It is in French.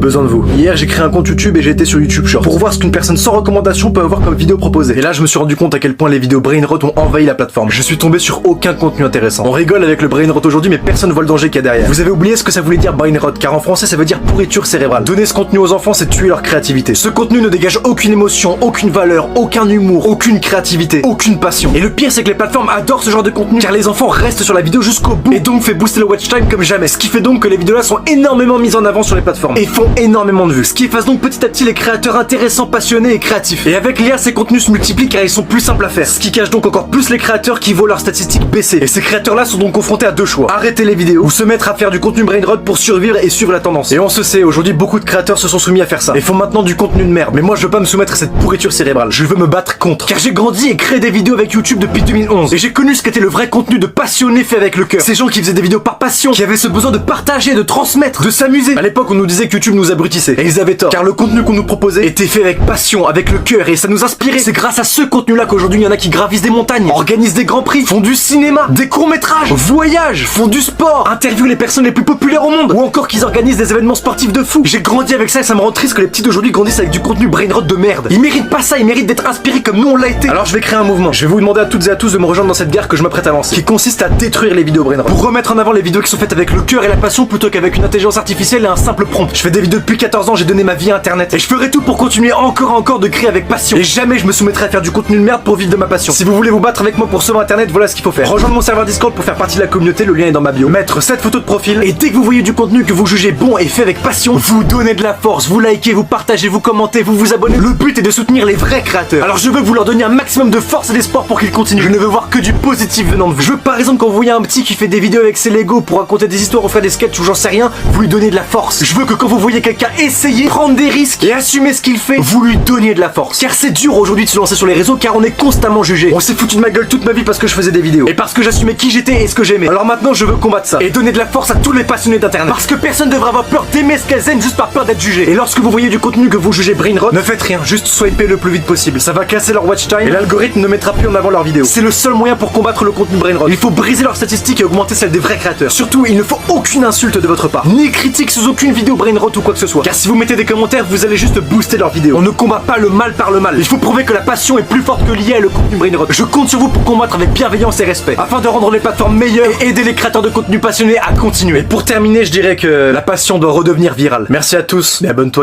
besoin de vous. Hier, j'ai créé un compte YouTube et j'ai été sur YouTube Short pour voir ce qu'une personne sans recommandation peut avoir comme vidéo proposée. Et là, je me suis rendu compte à quel point les vidéos brainrot ont envahi la plateforme. Je suis tombé sur aucun contenu intéressant. On rigole avec le brainrot aujourd'hui, mais personne voit le danger qu'il y a derrière. Vous avez oublié ce que ça voulait dire brainrot, car en français, ça veut dire pourriture cérébrale. Donner ce contenu aux enfants, c'est tuer leur créativité. Ce contenu ne dégage aucune émotion, aucune valeur, aucun humour, aucune créativité, aucune passion. Et le pire, c'est que les plateformes adorent ce genre de contenu, car les enfants restent sur la vidéo jusqu'au bout et donc fait booster le watch time comme jamais. Ce qui fait donc que les vidéos là sont énormément mises en avant sur les plateformes et font énormément de vues. Ce qui efface donc petit à petit les créateurs intéressants, passionnés et créatifs. Et avec l'IA, ces contenus se multiplient car ils sont plus simples à faire. Ce qui cache donc encore plus les créateurs qui voient leurs statistiques baisser. Et ces créateurs là sont donc confrontés à deux choix: arrêter les vidéos ou se mettre à faire du contenu brainrot pour survivre et suivre la tendance. Et on se sait, aujourd'hui beaucoup de créateurs se sont soumis à faire ça et font maintenant du contenu de merde. Mais moi je veux pas me soumettre à cette pourriture cérébrale. Je veux me battre contre. Car j'ai grandi et créé des vidéos avec YouTube depuis 2011 et j'ai connu ce qu'était le vrai contenu de passionné fait avec le cœur. Ces gens qui faisaient des vidéos par passion, qui avaient ce besoin de partager, de transmettre, de s'amuser. À l'époque, on nous disait que YouTube nous abrutissait. Et ils avaient tort. Car le contenu qu'on nous proposait était fait avec passion, avec le cœur, et ça nous inspirait. C'est grâce à ce contenu-là qu'aujourd'hui, il y en a qui gravissent des montagnes, organisent des grands prix, font du cinéma, des courts-métrages, voyagent, font du sport, interviewent les personnes les plus populaires au monde, ou encore qu'ils organisent des événements sportifs de fou. J'ai grandi avec ça et ça me rend triste que les petits d'aujourd'hui grandissent avec du contenu brainrot de merde. Ils méritent pas ça, ils méritent d'être inspirés comme nous on l'a été. Alors je vais créer un mouvement. Je vais vous demander à toutes et à tous de me rejoindre dans cette guerre que je m'apprête à lancer, qui consiste à détruire les vidéos brainrot, pour remettre en avant les vidéos qui sont faites avec le cœur et la passion plutôt qu'avec une intelligence artificielle et un simple prompt. Je fais des vidéos depuis 14 ans, j'ai donné ma vie à internet et je ferai tout pour continuer encore de créer avec passion. Et jamais je me soumettrai à faire du contenu de merde pour vivre de ma passion. Si vous voulez vous battre avec moi pour sauver internet, voilà ce qu'il faut faire. Rejoindre mon serveur Discord pour faire partie de la communauté, le lien est dans ma bio. Mettre cette photo de profil et dès que vous voyez du contenu que vous jugez bon et fait avec passion, vous donnez de la force, vous likez, vous partagez, vous commentez, vous vous abonnez. Le but est de soutenir les vrais créateurs. Alors je veux que vous leur donniez un maximum de force et d'espoir pour qu'ils continuent. Je ne veux voir que du positif venant de vous. Je veux par exemple quand vous voyez un petit qui fait des vidéos avec ses Lego pour raconter des histoires ou faire des sketchs ou j'en sais rien, vous lui donnez de la force. Je veux que quand vous voyez quelqu'un essayer, prendre des risques et assumer ce qu'il fait, vous lui donniez de la force. Car c'est dur aujourd'hui de se lancer sur les réseaux car on est constamment jugé. On s'est foutu de ma gueule toute ma vie parce que je faisais des vidéos et parce que j'assumais qui j'étais et ce que j'aimais. Alors maintenant je veux combattre ça et donner de la force à tous les passionnés d'internet. Parce que personne ne devrait avoir peur d'aimer ce qu'elles aiment juste par peur d'être jugé. Et lorsque vous voyez du contenu que vous jugez brainrot, ne faites rien, juste swipez le plus vite possible. Ça va casser leur watch time et l'algorithme ne mettra plus en avant leurs vidéos. C'est le seul moyen pour combattre le contenu brainrot. Il faut briser leurs statistiques et augmenter celles des vrais créateurs. Surtout, il ne faut aucune insulte de votre part, ni critique sous aucune vidéo brainrot ou quoi que ce soit. Car si vous mettez des commentaires, vous allez juste booster leurs vidéos. On ne combat pas le mal par le mal. Il faut prouver que la passion est plus forte que l'IA et le contenu brainrot. Je compte sur vous pour combattre avec bienveillance et respect, afin de rendre les plateformes meilleures et aider les créateurs de contenu passionnés à continuer. Et pour terminer, je dirais que la passion doit redevenir virale. Merci à tous et abonne-toi.